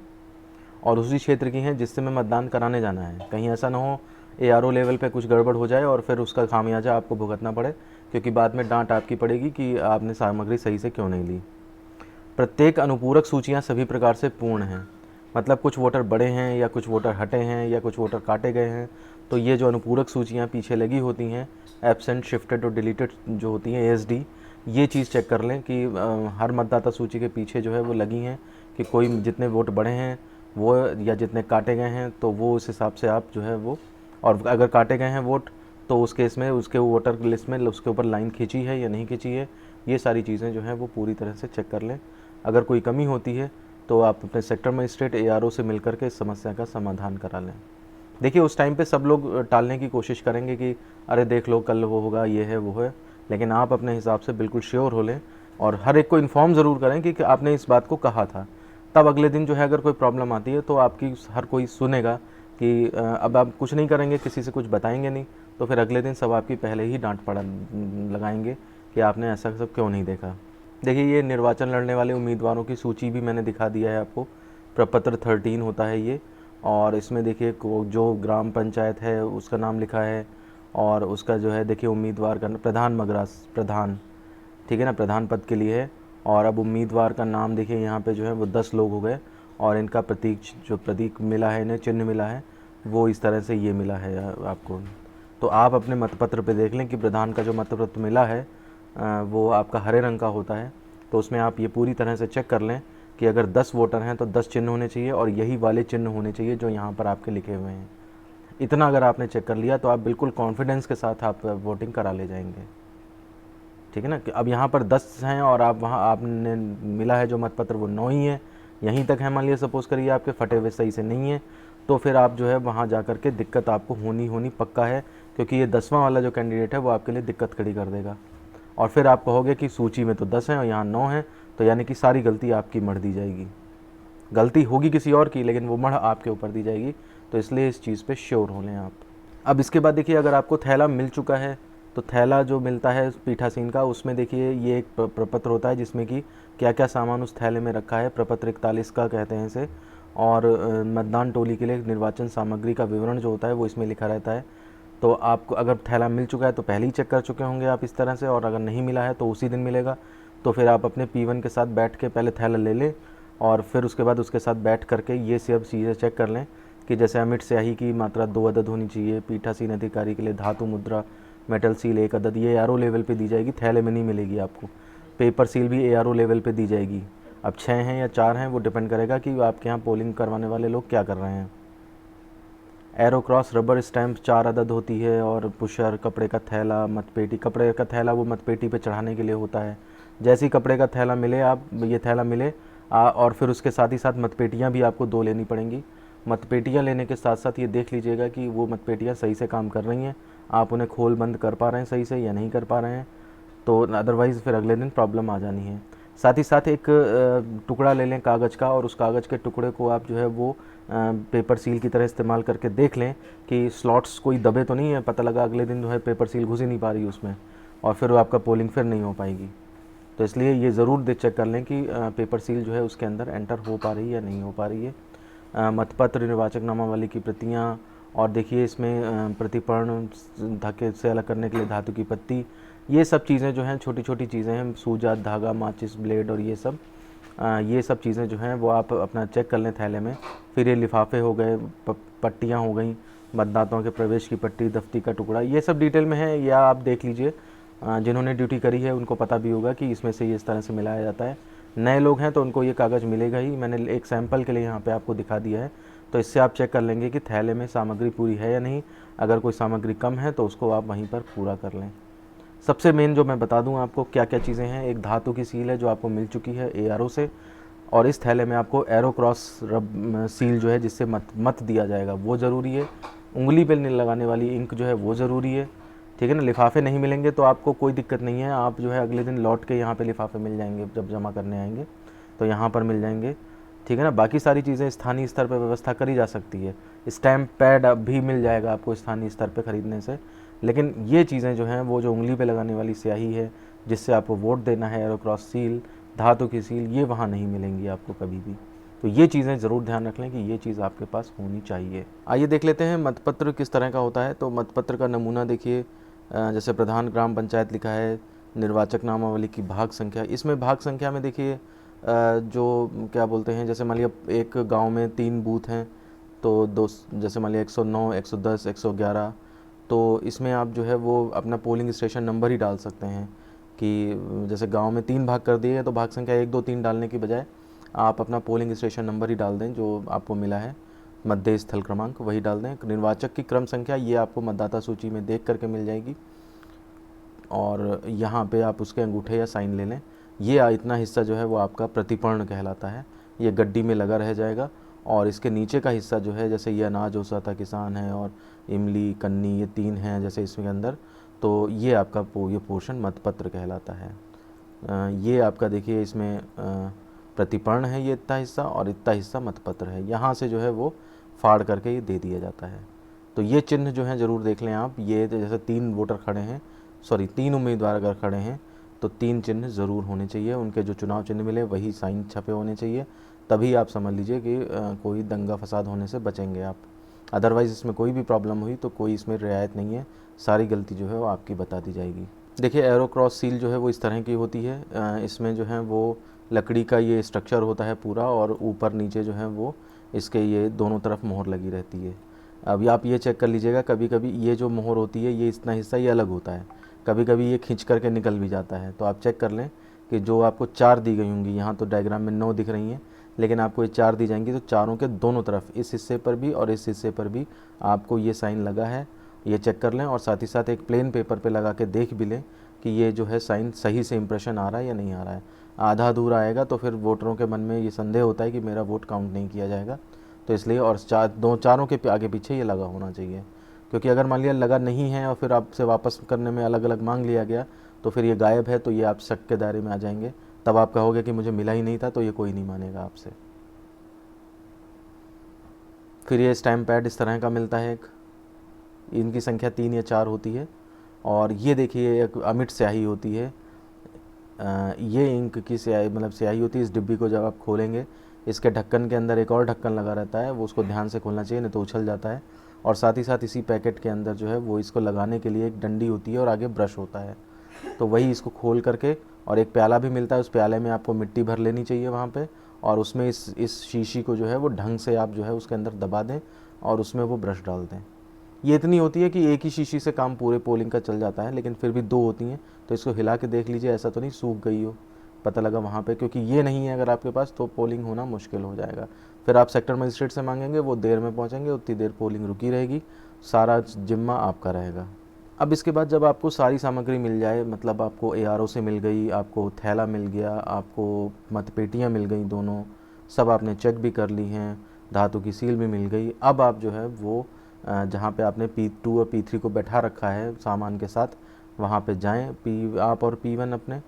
और उसी क्षेत्र की हैं जिससे मैं मतदान कराने जाना है। कहीं ऐसा ना हो एआरओ लेवल पे कुछ गड़बड़ हो जाए और फिर उसका खामियाजा आपको भुगतना पड़े, क्योंकि बाद में डांट आपकी पड़ेगी कि आपने सामग्री सही से क्यों नहीं ली। प्रत्येक अनुपूरक सूचियाँ सभी प्रकार से पूर्ण हैं, मतलब कुछ वोटर बड़े हैं या कुछ वोटर हटे हैं या कुछ वोटर काटे गए हैं, तो ये जो अनुपूरक सूचियाँ पीछे लगी होती हैं, एब्सेंट, शिफ्टेड और डिलीटेड जो होती हैं, एएसडी, ये चीज़ चेक कर लें कि हर मतदाता सूची के पीछे जो है वो लगी हैं कि कोई जितने वोट बढ़े हैं वो या जितने काटे गए हैं, तो वो उस हिसाब से आप जो है वो, और अगर काटे गए हैं वोट तो उस केस में उसके वोटर लिस्ट में उसके ऊपर लाइन खींची है या नहीं खींची है, ये सारी चीज़ें जो हैं वो पूरी तरह से चेक कर लें। अगर कोई कमी होती है तो आप अपने सेक्टर मजिस्ट्रेट ARO से मिल करके इस समस्या का समाधान करा लें। देखिए उस टाइम पे सब लोग टालने की कोशिश करेंगे कि अरे देख लो कल वो होगा, ये है वो है, लेकिन आप अपने हिसाब से बिल्कुल श्योर हो लें और हर एक को इन्फॉर्म ज़रूर करें कि आपने इस बात को कहा था। तब अगले दिन जो है अगर कोई प्रॉब्लम आती है तो आपकी हर कोई सुनेगा कि अब आप कुछ नहीं करेंगे, किसी से कुछ बताएंगे नहीं, तो फिर अगले दिन सब आपकी पहले ही डांट पड़ा लगाएंगे कि आपने ऐसा सब क्यों नहीं देखा। देखिए ये निर्वाचन लड़ने वाले उम्मीदवारों की सूची भी मैंने दिखा दिया है आपको, प्रपत्र 13 होता है ये, और इसमें देखिए जो ग्राम पंचायत है उसका नाम लिखा है और उसका जो है देखिए उम्मीदवार का प्रधान मगरास प्रधान, ठीक है ना, प्रधान पद के लिए है। और अब उम्मीदवार का नाम देखिए यहाँ पे जो है वो 10 लोग हो गए और इनका प्रतीक जो प्रतीक मिला है, इन्हें चिन्ह मिला है, वो इस तरह से ये मिला है आपको। तो आप अपने मतपत्र पे देख लें कि प्रधान का जो मतपत्र मिला है वो आपका हरे रंग का होता है। तो उसमें आप ये पूरी तरह से चेक कर लें कि अगर 10 वोटर हैं तो 10 चिन्ह होने चाहिए और यही वाले चिन्ह होने चाहिए जो यहाँ पर आपके लिखे हुए हैं। इतना अगर आपने चेक कर लिया तो आप बिल्कुल कॉन्फिडेंस के साथ आप वोटिंग करा ले जाएंगे, ठीक है ना। कि अब यहाँ पर 10 हैं और आप वहाँ आपने मिला है जो मतपत्र वो 9 ही है, यहीं तक है, मान लिया सपोज़ करिए आपके फटे हुए सही से नहीं है, तो फिर आप जो है वहाँ जा कर के दिक्कत आपको होनी पक्का है, क्योंकि ये 10वां वाला जो कैंडिडेट है वो आपके लिए दिक्कत खड़ी कर देगा। और फिर आप कहोगे कि सूची में तो 10 हैं और यहाँ 9 हैं, तो यानी कि सारी गलती आपकी मढ़ दी जाएगी। गलती होगी किसी और की लेकिन वो मढ़ आपके ऊपर दी जाएगी, तो इसलिए इस चीज़ पे श्योर हो लें आप। अब इसके बाद देखिए अगर आपको थैला मिल चुका है तो थैला जो मिलता है पीठासीन का, उसमें देखिए ये एक प्रपत्र होता है जिसमें कि क्या क्या सामान उस थैले में रखा है, प्रपत्र 41 का कहते हैं इसे। और मतदान टोली के लिए निर्वाचन सामग्री का विवरण जो होता है वो इसमें लिखा रहता है। तो आपको अगर थैला मिल चुका है तो पहले ही चेक कर चुके होंगे आप इस तरह से, और अगर नहीं मिला है तो उसी दिन मिलेगा। तो फिर आप अपने P1 के साथ बैठ के पहले थैला ले लें और फिर उसके बाद उसके साथ बैठ करके ये सब चीज़ें चेक कर लें कि जैसे अमिट स्याही की मात्रा 2 अदद होनी चाहिए, पीठासीन अधिकारी के लिए धातु मुद्रा मेटल सील 1 अदद, ये ARO लेवल पे दी जाएगी, थैले में नहीं मिलेगी आपको। पेपर सील भी ARO लेवल पे दी जाएगी। अब 6 हैं या 4 हैं वो डिपेंड करेगा कि आपके यहाँ पोलिंग करवाने वाले लोग क्या कर रहे हैं। एरो क्रॉस रबर स्टैंप 4 अदद होती है और पुशर, कपड़े का थैला, मतपेटी। कपड़े का थैला वो मतपेटी पे चढ़ाने के लिए होता है। जैसे ही कपड़े का थैला मिले आप ये थैला मिले और फिर उसके साथ ही साथ मतपेटियाँ भी आपको 2 लेनी पड़ेंगी। मतपेटियाँ लेने के साथ साथ ये देख लीजिएगा कि वो मतपेटियाँ सही से काम कर रही हैं, आप उन्हें खोल बंद कर पा रहे हैं सही से या नहीं कर पा रहे हैं, तो अदरवाइज़ फिर अगले दिन प्रॉब्लम आ जानी है। साथ ही साथ एक टुकड़ा ले लें कागज़ का और उस कागज़ के टुकड़े को आप जो है वो पेपर सील की तरह इस्तेमाल करके देख लें कि स्लॉट्स कोई दबे तो नहीं है। पता लगा अगले दिन जो है पेपर सील घुस ही नहीं पा रही उसमें और फिर आपका पोलिंग फिर नहीं हो पाएगी। तो इसलिए ये ज़रूर चेक कर लें कि पेपर सील जो है उसके अंदर एंटर हो पा रही है या नहीं हो पा रही है। मतपत्र, निर्वाचक नामावली की प्रतियाँ, और देखिए इसमें प्रतिपर्ण धक्के से अलग करने के लिए धातु की पत्ती, ये सब चीज़ें जो हैं छोटी छोटी चीज़ें हैं, सूजा, धागा, माचिस, ब्लेड और ये सब चीज़ें जो हैं वो आप अपना चेक कर लें थैले में। फिर ये लिफाफे हो गए, पट्टियाँ हो गई, मतदाताओं के प्रवेश की पट्टी, दफ्ती का टुकड़ा, ये सब डिटेल में है, या आप देख लीजिए जिन्होंने ड्यूटी करी है उनको पता भी होगा कि इसमें से ये इस तरह से मिलाया जाता है। नए लोग हैं तो उनको ये कागज़ मिलेगा ही, मैंने एक सैंपल के लिए यहाँ पे आपको दिखा दिया है। तो इससे आप चेक कर लेंगे कि थैले में सामग्री पूरी है या नहीं। अगर कोई सामग्री कम है तो उसको आप वहीं पर पूरा कर लें। सबसे मेन जो मैं बता दूं आपको क्या क्या चीज़ें हैं, एक धातु की सील है जो आपको मिल चुकी है ARO से, और इस थैले में आपको एरो क्रॉस सील जो है जिससे मत दिया जाएगा वो ज़रूरी है। उंगली पे लगाने वाली इंक जो है वो ज़रूरी है, ठीक है ना। लिफाफे नहीं मिलेंगे तो आपको कोई दिक्कत नहीं है, आप जो है अगले दिन लौट के यहाँ पे लिफाफे मिल जाएंगे, जब जमा करने आएंगे तो यहाँ पर मिल जाएंगे, ठीक है ना। बाकी सारी चीज़ें स्थानीय स्तर पर व्यवस्था करी जा सकती है। स्टैम्प पैड भी मिल जाएगा आपको स्थानीय स्तर पर ख़रीदने से, लेकिन ये चीज़ें जो हैं वो जो उंगली पे लगाने वाली स्याही है जिससे आपको वोट देना है, एरो क्रॉस सील, धातु की सील, ये वहाँ नहीं मिलेंगी आपको कभी भी। तो ये चीज़ें ज़रूर ध्यान रख लें कि ये चीज़ आपके पास होनी चाहिए। आइए देख लेते हैं मतपत्र किस तरह का होता है। तो मतपत्र का नमूना देखिए, जैसे प्रधान ग्राम पंचायत लिखा है, निर्वाचक नामावली की भाग संख्या। इसमें भाग संख्या में देखिए जो क्या बोलते हैं, जैसे मान लिया एक गाँव में 3 बूथ हैं तो जैसे मान लिया 109, 110, 111, तो इसमें आप जो है वो अपना पोलिंग स्टेशन नंबर ही डाल सकते हैं कि जैसे गांव में 3 भाग कर दिए तो भाग संख्या 1, 2, 3 डालने की बजाय आप अपना पोलिंग स्टेशन नंबर ही डाल दें जो आपको मिला है। मध्य स्थल क्रमांक वही डाल दें। निर्वाचक की क्रम संख्या ये आपको मतदाता सूची में देख करके मिल जाएगी, और यहाँ पे आप उसके अंगूठे या साइन ले लें। ये इतना हिस्सा जो है वो आपका प्रतिपर्ण कहलाता है, ये गड्डी में लगा रह जाएगा। और इसके नीचे का हिस्सा जो है, जैसे ये अनाज ओसाता किसान है और इमली कन्नी, ये 3 हैं जैसे इसके अंदर, तो ये आपका ये पोर्शन मतपत्र कहलाता है। ये आपका देखिए इसमें प्रतिपर्ण है ये इतना हिस्सा, और इतना हिस्सा मतपत्र है। यहाँ से जो है वो फाड़ करके ये दे दिया जाता है। तो ये चिन्ह जो है ज़रूर देख लें आप। ये जैसे 3 वोटर खड़े हैं, 3 उम्मीदवार अगर खड़े हैं तो 3 चिन्ह ज़रूर होने चाहिए। उनके जो चुनाव चिन्ह मिले वही साइन छपे होने चाहिए, तभी आप समझ लीजिए कि कोई दंगा फसाद होने से बचेंगे आप। अदरवाइज़ इसमें कोई भी प्रॉब्लम हुई तो कोई इसमें रियायत नहीं है, सारी गलती जो है वो आपकी बता दी जाएगी। देखिए एरो क्रॉस सील जो है वो इस तरह की होती है। इसमें जो है वो लकड़ी का ये स्ट्रक्चर होता है पूरा, और ऊपर नीचे जो है वो इसके ये दोनों तरफ मोहर लगी रहती है। अब आप ये चेक कर लीजिएगा, कभी कभी ये जो मोहर होती है ये इतना हिस्सा ये अलग होता है, कभी कभी ये खींच करके निकल भी जाता है। तो आप चेक कर लें कि जो आपको 4 दी गई होंगी, यहाँ तो डायग्राम में 9 दिख रही हैं, लेकिन आपको ये 4 दी जाएंगी, तो चारों के दोनों तरफ, इस हिस्से पर भी और इस हिस्से पर भी आपको ये साइन लगा है, ये चेक कर लें। और साथ ही साथ एक प्लेन पेपर पे लगा के देख भी लें कि ये जो है साइन सही से इम्प्रेशन आ रहा है या नहीं आ रहा है। आधा अधूरा आएगा तो फिर वोटरों के मन में ये संदेह होता है कि मेरा वोट काउंट नहीं किया जाएगा। तो इसलिए, और चारों के आगे पीछे ये लगा होना चाहिए, क्योंकि अगर मान लिया लगा नहीं है और फिर आपसे वापस करने में अलग अलग मांग लिया गया तो फिर ये गायब है, तो ये आप शक के दायरे में आ जाएंगे। तब आप कहोगे कि मुझे मिला ही नहीं था, तो ये कोई नहीं मानेगा आपसे। फिर ये स्टैम्प पैड इस तरह का मिलता है एक, इनकी संख्या 3 या 4 होती है। और ये देखिए एक अमिट स्याही होती है, ये इंक की स्याही मतलब स्याही होती है। इस डिब्बी को जब आप खोलेंगे, इसके ढक्कन के अंदर एक और ढक्कन लगा रहता है, वो उसको ध्यान से खोलना चाहिए नहीं तो उछल जाता है। और साथ ही साथ इसी पैकेट के अंदर जो है वो इसको लगाने के लिए एक डंडी होती है और आगे ब्रश होता है। तो वही इसको खोल करके, और एक प्याला भी मिलता है, उस प्याले में आपको मिट्टी भर लेनी चाहिए वहाँ पे, और उसमें इस शीशी को जो है वो ढंग से आप जो है उसके अंदर दबा दें और उसमें वो ब्रश डाल दें। ये इतनी होती है कि एक ही शीशी से काम पूरे पोलिंग का चल जाता है, लेकिन फिर भी 2 होती हैं, तो इसको हिला के देख लीजिए, ऐसा तो नहीं सूख गई हो, पता लगा वहाँ पे, क्योंकि ये नहीं है अगर आपके पास तो पोलिंग होना मुश्किल हो जाएगा। फिर आप सेक्टर मजिस्ट्रेट से मांगेंगे, वो देर में पहुँचेंगे, उतनी देर पोलिंग रुकी रहेगी, सारा जिम्मा आपका रहेगा। अब इसके बाद जब आपको सारी सामग्री मिल जाए, मतलब आपको ARO से मिल गई, आपको थैला मिल गया, आपको मतपेटियाँ मिल गई दोनों, सब आपने चेक भी कर ली हैं, धातु की सील भी मिल गई। अब आप जो है वो जहाँ पे आपने P2 और P3 को बैठा रखा है सामान के साथ, वहाँ पे जाएं, आप और P1 अपने,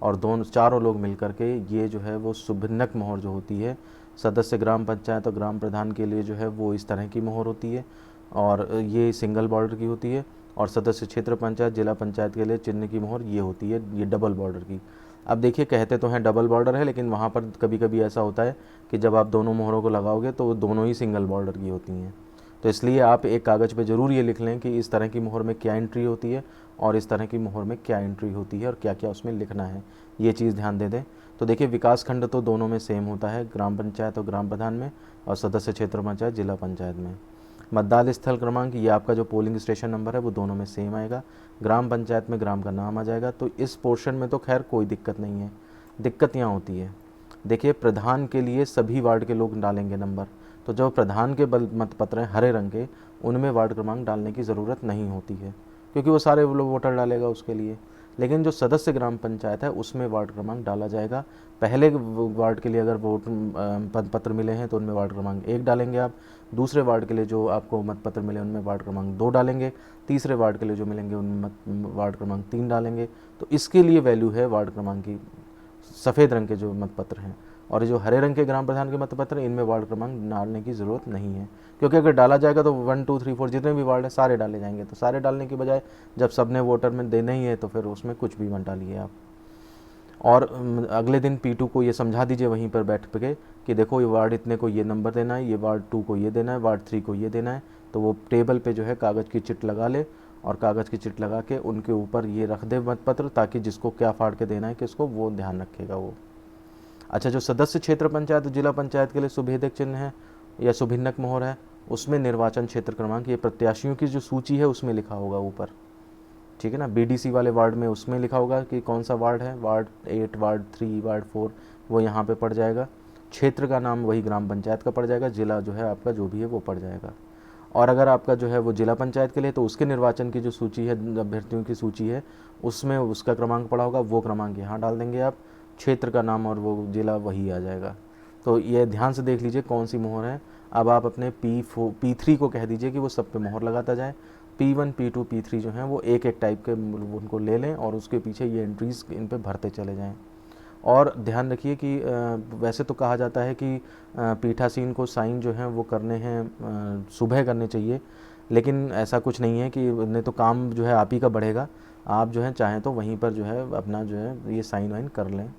और दोनों चारों लोग मिल करके ये जो है वो सुभिन्नक मोहर जो होती है, सदस्य ग्राम पंचायत और ग्राम प्रधान के लिए जो है वो इस तरह की मोहर होती है, और ये सिंगल बॉर्डर की होती है। और सदस्य क्षेत्र पंचायत जिला पंचायत के लिए चिन्ह की मोहर ये होती है, ये डबल बॉर्डर की। अब देखिए कहते तो हैं डबल बॉर्डर है, लेकिन वहाँ पर कभी कभी ऐसा होता है कि जब आप दोनों मोहरों को लगाओगे तो वो दोनों ही सिंगल बॉर्डर की होती हैं। तो इसलिए आप एक कागज़ पे ज़रूर ये लिख लें कि इस तरह की मोहर में क्या एंट्री होती है और इस तरह की मोहर में क्या एंट्री होती है और क्या क्या उसमें लिखना है, ये चीज़ ध्यान दे दें। तो देखिए विकास खंड तो दोनों में सेम होता है, ग्राम पंचायत और ग्राम प्रधान में, और सदस्य क्षेत्र पंचायत जिला पंचायत में। मतदान स्थल क्रमांक, ये आपका जो पोलिंग स्टेशन नंबर है वो दोनों में सेम आएगा। ग्राम पंचायत में ग्राम का नाम आ जाएगा। तो इस पोर्शन में तो खैर कोई दिक्कत नहीं है। दिक्कत यहाँ होती है, देखिए प्रधान के लिए सभी वार्ड के लोग डालेंगे नंबर, तो जो प्रधान के मतपत्र हैं हरे रंग के, उनमें वार्ड क्रमांक डालने की ज़रूरत नहीं होती है, क्योंकि वो सारे लोग वोटर डालेगा उसके लिए। लेकिन जो सदस्य ग्राम पंचायत है उसमें वार्ड क्रमांक डाला जाएगा। पहले वार्ड के लिए अगर वोट मतपत्र मिले हैं तो उनमें वार्ड क्रमांक 1 डालेंगे आप, दूसरे वार्ड के लिए जो आपको मतपत्र मिले उनमें वार्ड क्रमांक 2 डालेंगे, तीसरे वार्ड के लिए जो मिलेंगे उनमें वार्ड क्रमांक 3 डालेंगे। तो इसके लिए वैल्यू है वार्ड क्रमांक की, सफ़ेद रंग के जो मतपत्र हैं। और जो हरे रंग के ग्राम प्रधान के मतपत्र, इनमें वार्ड क्रमांक डालने की ज़रूरत नहीं है, क्योंकि अगर डाला जाएगा तो 1 2 3 4 जितने भी वार्ड है सारे डाले जाएंगे। तो सारे डालने की बजाय जब सबने वोटर में देना ही है तो फिर उसमें कुछ भी मत डालिए आप। और अगले दिन P2 को ये समझा दीजिए वहीं पर बैठ के कि देखो ये वार्ड इतने को ये नंबर देना है, ये वार्ड 2 को ये देना है, वार्ड 3 को ये देना है। तो वो टेबल पे जो है कागज़ की चिट लगा ले, और कागज़ की चिट लगा के उनके ऊपर ये रख दे मतपत्र, ताकि जिसको क्या फाड़ के देना है किसको, वो ध्यान रखेगा वो। अच्छा, जो सदस्य क्षेत्र पंचायत जिला पंचायत के लिए सुभेदक चिन्ह है या सुभिन्नक मोहर है, उसमें निर्वाचन क्षेत्र क्रमांक, ये प्रत्याशियों की जो सूची है उसमें लिखा होगा ऊपर, ठीक है ना। BDC वाले वार्ड में उसमें लिखा होगा कि कौन सा वार्ड है, वार्ड 8, वार्ड 3, वार्ड 4, वो यहाँ पे पड़ जाएगा। क्षेत्र का नाम वही ग्राम पंचायत का पड़ जाएगा, जिला जो है आपका जो भी है वो पड़ जाएगा। और अगर आपका जो है वो जिला पंचायत के लिए, तो उसके निर्वाचन की जो सूची है, अभ्यर्थियों की सूची है, उसमें उसका क्रमांक पड़ा होगा, वो क्रमांक यहाँ डाल देंगे आप, क्षेत्र का नाम और वो जिला वही आ जाएगा। तो ये ध्यान से देख लीजिए कौन सी मोहर है। अब आप अपने P3 को कह दीजिए कि वो सब पे मोहर लगाता जाए। P1 P2 P3 जो हैं वो एक एक टाइप के उनको ले लें और उसके पीछे ये एंट्रीज इन पे भरते चले जाएं। और ध्यान रखिए कि वैसे तो कहा जाता है कि पीठासीन को साइन जो हैं वो करने हैं सुबह करने चाहिए, लेकिन ऐसा कुछ नहीं है कि नहीं तो काम जो है आप ही का बढ़ेगा। आप जो है चाहें तो वहीं पर जो है अपना जो है ये साइन वाइन कर लें।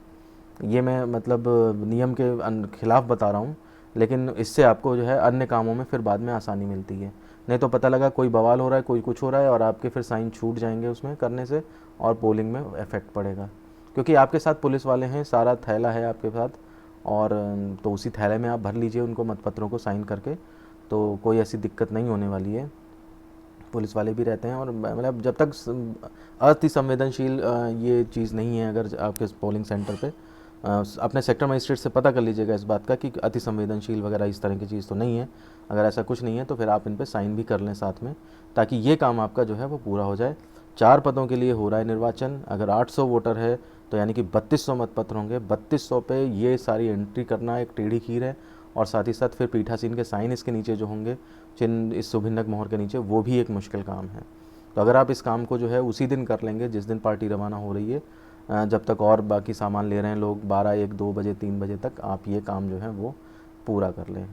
ये मैं मतलब नियम के खिलाफ बता रहा हूँ, लेकिन इससे आपको जो है अन्य कामों में फिर बाद में आसानी मिलती है। नहीं तो पता लगा कोई बवाल हो रहा है, कोई कुछ हो रहा है और आपके फिर साइन छूट जाएंगे उसमें करने से और पोलिंग में इफेक्ट पड़ेगा। क्योंकि आपके साथ पुलिस वाले हैं, सारा थैला है आपके साथ, और तो उसी थैले में आप भर लीजिए उनको मतपत्रों को साइन करके, तो कोई ऐसी दिक्कत नहीं होने वाली है। पुलिस वाले भी रहते हैं और मतलब जब तक अति संवेदनशील ये चीज़ नहीं है, अगर आपके पोलिंग सेंटर पे अपने सेक्टर मजिस्ट्रेट से पता कर लीजिएगा इस बात का कि अति संवेदनशील वगैरह इस तरह की चीज़ तो नहीं है। अगर ऐसा कुछ नहीं है तो फिर आप इन पे साइन भी कर लें साथ में, ताकि ये काम आपका जो है वो पूरा हो जाए। 4 पदों के लिए हो रहा है निर्वाचन। अगर 800 वोटर है तो यानी कि 3200 मतपत्र होंगे। 3200 पे ये सारी एंट्री करना एक टेढ़ी खीर है, और साथ ही साथ फिर पीठासीन के साइन इसके नीचे जो होंगे, चिन्ह इस शुभिंदक मोहर के नीचे, वो भी एक मुश्किल काम है। तो अगर आप इस काम को जो है उसी दिन कर लेंगे जिस दिन पार्टी रवाना हो रही है, जब तक और बाकी सामान ले रहे हैं लोग 12, 1, 2 बजे 3 बजे तक आप ये काम जो है वो पूरा कर लें।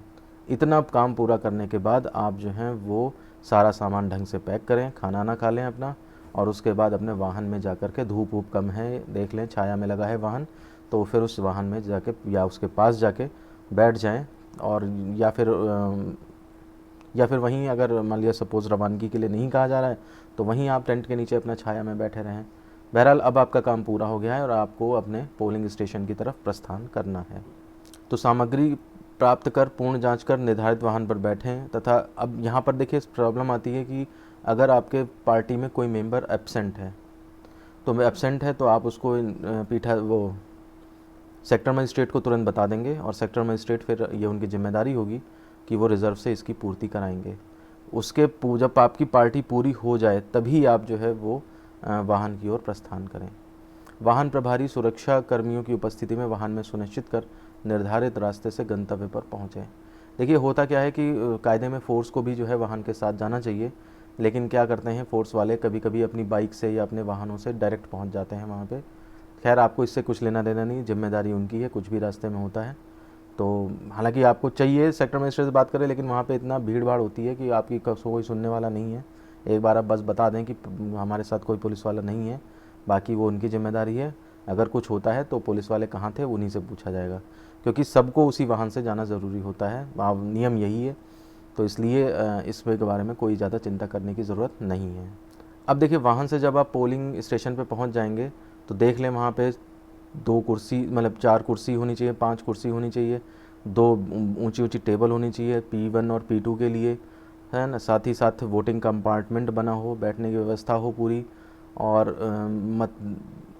इतना काम पूरा करने के बाद आप जो हैं वो सारा सामान ढंग से पैक करें, खाना ना खा लें अपना, और उसके बाद अपने वाहन में जा कर के, धूप वूप कम है देख लें, छाया में लगा है वाहन, तो फिर उस वाहन में जाके या उसके पास जाके बैठ जाएं। और या फिर वहीं अगर मान लिया सपोज़ रवानगी के लिए नहीं कहा जा रहा है तो वहीं आप टेंट के नीचे अपना छाया में बैठे रहें। बहरहाल अब आपका काम पूरा हो गया है और आपको अपने पोलिंग स्टेशन की तरफ प्रस्थान करना है। तो सामग्री प्राप्त कर, पूर्ण जांच कर निर्धारित वाहन पर बैठें। तथा अब यहाँ पर देखिए प्रॉब्लम आती है कि अगर आपके पार्टी में कोई मेंबर एब्सेंट है, तो एब्सेंट है तो आप उसको सेक्टर मजिस्ट्रेट को तुरंत बता देंगे, और सेक्टर मजिस्ट्रेट फिर ये उनकी जिम्मेदारी होगी कि वो रिज़र्व से इसकी पूर्ति कराएंगे। उसके जब आपकी पार्टी पूरी हो जाए तभी आप जो है वो वाहन की ओर प्रस्थान करें। वाहन प्रभारी सुरक्षा कर्मियों की उपस्थिति में वाहन में सुनिश्चित कर निर्धारित रास्ते से गंतव्य पर पहुँचें। देखिए होता क्या है कि कायदे में फ़ोर्स को भी जो है वाहन के साथ जाना चाहिए, लेकिन क्या करते हैं फ़ोर्स वाले, कभी कभी अपनी बाइक से या अपने वाहनों से डायरेक्ट पहुंच जाते हैं वहां पे। खैर आपको इससे कुछ लेना देना नहीं, जिम्मेदारी उनकी है, कुछ भी रास्ते में होता है। तो हालांकि आपको चाहिए सेक्टर मजिस्ट्रेट से बात करें, लेकिन वहाँ पे इतना भीड़ भाड़ होती है कि आपकी कोई सुनने वाला नहीं है। एक बार आप बस बता दें कि हमारे साथ कोई पुलिस वाला नहीं है, बाकी वो उनकी जिम्मेदारी है। अगर कुछ होता है तो पुलिस वाले कहाँ थे उन्हीं से पूछा जाएगा, क्योंकि सबको उसी वाहन से जाना ज़रूरी होता है, नियम यही है। तो इसलिए इसके बारे में कोई ज़्यादा चिंता करने की ज़रूरत नहीं है। अब देखिए वाहन से जब आप पोलिंग स्टेशन पे पहुंच जाएंगे तो देख लें वहाँ पे 2 कुर्सी, मतलब 4 कुर्सी होनी चाहिए, 5 कुर्सी होनी चाहिए, 2 ऊंची ऊंची टेबल होनी चाहिए P1 और P2 के लिए, है ना। साथ ही साथ वोटिंग कंपार्टमेंट बना हो, बैठने की व्यवस्था हो पूरी, और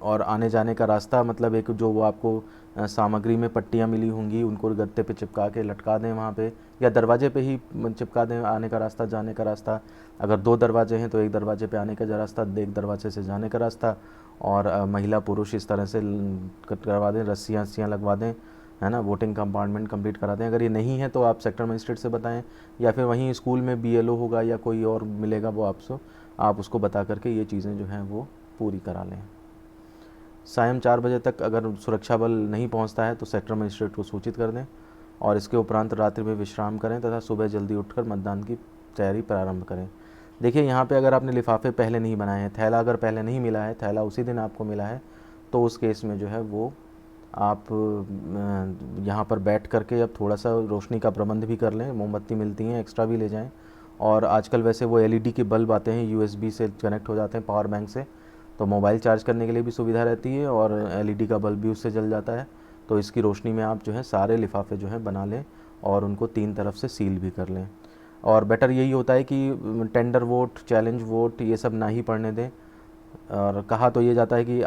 और आने जाने का रास्ता, मतलब एक जो वो आपको सामग्री में पट्टियाँ मिली होंगी उनको गत्ते पे चिपका के लटका दें वहाँ पे, या दरवाजे पे ही चिपका दें, आने का रास्ता जाने का रास्ता। अगर 2 दरवाजे हैं तो एक दरवाजे पे आने का रास्ता, एक दरवाजे से जाने का रास्ता, और महिला पुरुष इस तरह से करवा दें, रस्सियाँ लगवा दें, है ना, वोटिंग कंपार्टमेंट कंप्लीट करा दें। अगर ये नहीं है तो आप सेक्टर मजिस्ट्रेट से बताएं, या फिर वहीं स्कूल में BLO होगा या कोई और मिलेगा, वो आप उसको बता करके ये चीज़ें जो हैं वो पूरी करा लें। सायं 4 बजे तक अगर सुरक्षा बल नहीं पहुंचता है तो सेक्टर मजिस्ट्रेट को सूचित कर दें, और इसके उपरांत रात्रि में विश्राम करें तथा सुबह जल्दी उठकर मतदान की तैयारी प्रारंभ करें। देखिए यहाँ पे अगर आपने लिफाफे पहले नहीं बनाए हैं, थैला अगर पहले नहीं मिला है, थैला उसी दिन आपको मिला है, तो उस केस में जो है वो आप यहाँ पर बैठ करके अब थोड़ा सा रोशनी का प्रबंध भी कर लें, मोमबत्ती मिलती हैं एक्स्ट्रा भी ले जाएं। और आजकल वैसे वो LED के बल्ब आते हैं, USB से कनेक्ट हो जाते हैं पावर बैंक से, तो मोबाइल चार्ज करने के लिए भी सुविधा रहती है, और LED का बल्ब भी उससे जल जाता है। तो इसकी रोशनी में आप जो है सारे लिफाफे जो है बना लें और उनको 3 तरफ से सील भी कर लें। और बेटर यही होता है कि टेंडर वोट, चैलेंज वोट ये सब ना ही पड़ने दें। और कहा तो ये जाता है कि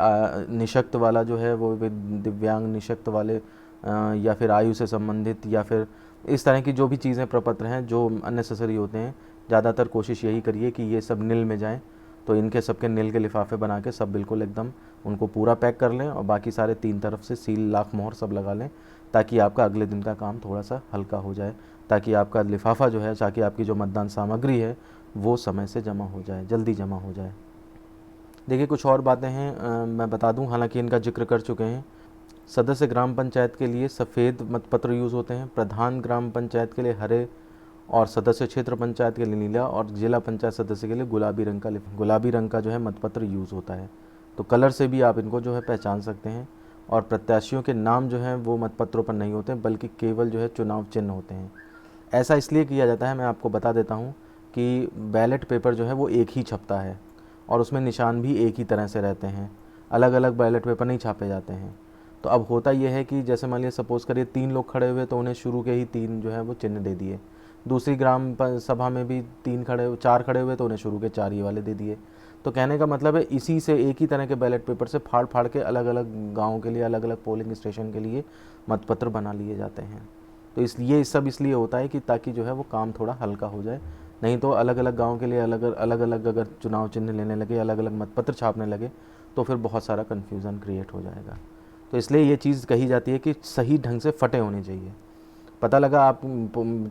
निशक्त वाला जो है वो दिव्यांग निशक्त वाले या फिर आयु से संबंधित या फिर इस तरह की जो भी चीज़ें प्रपत्र हैं जो अननेसेसरी होते हैं, ज़्यादातर कोशिश यही करिए कि ये सब नील में जाएं। तो इनके सबके नील के लिफाफे बना के सब बिल्कुल एकदम उनको पूरा पैक कर लें और बाकी सारे 3 तरफ से सील, लाख मोहर सब लगा लें, ताकि आपका अगले दिन का काम थोड़ा सा हल्का हो जाए, ताकि आपका लिफाफा जो है, ताकि आपकी जो मतदान सामग्री है वो समय से जमा हो जाए, जल्दी जमा हो जाए। देखिए कुछ और बातें हैं मैं बता दूं, हालांकि इनका जिक्र कर चुके हैं। सदस्य ग्राम पंचायत के लिए सफ़ेद मतपत्र यूज़ होते हैं, प्रधान ग्राम पंचायत के लिए हरे, और सदस्य क्षेत्र पंचायत के लिए नीला, और जिला पंचायत सदस्य के लिए गुलाबी रंग का जो है मतपत्र यूज़ होता है। तो कलर से भी आप इनको जो है पहचान सकते हैं। और प्रत्याशियों के नाम जो हैं वो मतपत्रों पर नहीं होते, बल्कि केवल जो है चुनाव चिन्ह होते हैं। ऐसा इसलिए किया जाता है, मैं आपको बता देता हूँ, कि बैलेट पेपर जो है वो एक ही छपता है और उसमें निशान भी एक ही तरह से रहते हैं, अलग अलग बैलेट पेपर नहीं छापे जाते हैं। तो अब होता यह है कि जैसे मान लिया सपोज़ करिए 3 लोग खड़े हुए, तो उन्हें शुरू के ही 3 जो है वो चिन्ह दे दिए। दूसरी ग्राम सभा में भी 4 खड़े हुए, तो उन्हें शुरू के 4 ही वाले दे दिए। तो कहने का मतलब है इसी से एक ही तरह के बैलेट पेपर से फाड़ फाड़ के अलग अलग गाँव के लिए, अलग अलग पोलिंग स्टेशन के लिए मतपत्र बना लिए जाते हैं। तो इसलिए सब इसलिए होता है कि ताकि जो है वो काम थोड़ा हल्का हो जाए। नहीं तो अलग अलग गांव के लिए अलग अलग अगर चुनाव चिन्ह लेने लगे, अलग अलग मतपत्र छापने लगे, तो फिर बहुत सारा कन्फ्यूज़न क्रिएट हो जाएगा। तो इसलिए ये चीज़ कही जाती है कि सही ढंग से फटे होने चाहिए। पता लगा आप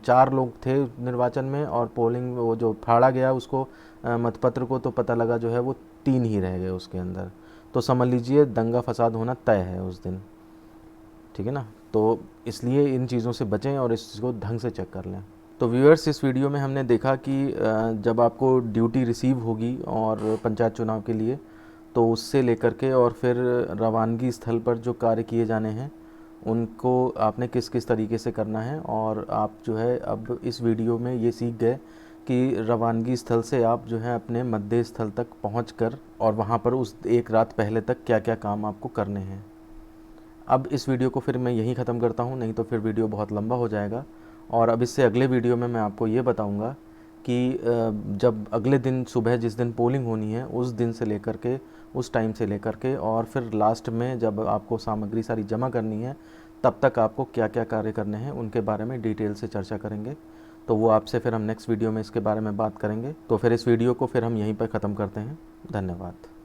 4 लोग थे निर्वाचन में और पोलिंग वो जो फाड़ा गया उसको मतपत्र को, तो पता लगा जो है वो 3 ही रह गए उसके अंदर, तो समझ लीजिए दंगा फसाद होना तय है उस दिन। ठीक है ना। तो इसलिए इन चीज़ों से बचें और इस चीज़ को ढंग से चेक कर लें। तो व्यूअर्स, इस वीडियो में हमने देखा कि जब आपको ड्यूटी रिसीव होगी और पंचायत चुनाव के लिए, तो उससे लेकर के और फिर रवानगी स्थल पर जो कार्य किए जाने हैं उनको आपने किस किस तरीके से करना है। और आप जो है अब इस वीडियो में ये सीख गए कि रवानगी स्थल से आप जो है अपने मतदेय स्थल तक पहुंचकर और वहां पर उस एक रात पहले तक क्या क्या काम आपको करने हैं। अब इस वीडियो को फिर मैं यहीं ख़त्म करता हूँ, नहीं तो फिर वीडियो बहुत लंबा हो जाएगा। और अब इससे अगले वीडियो में मैं आपको ये बताऊँगा कि जब अगले दिन सुबह जिस दिन पोलिंग होनी है उस दिन से लेकर के, उस टाइम से लेकर के, और फिर लास्ट में जब आपको सामग्री सारी जमा करनी है तब तक आपको क्या क्या कार्य करने हैं उनके बारे में डिटेल से चर्चा करेंगे। तो वो आपसे फिर हम नेक्स्ट वीडियो में इसके बारे में बात करेंगे। तो फिर इस वीडियो को फिर हम यहीं पर ख़त्म करते हैं। धन्यवाद।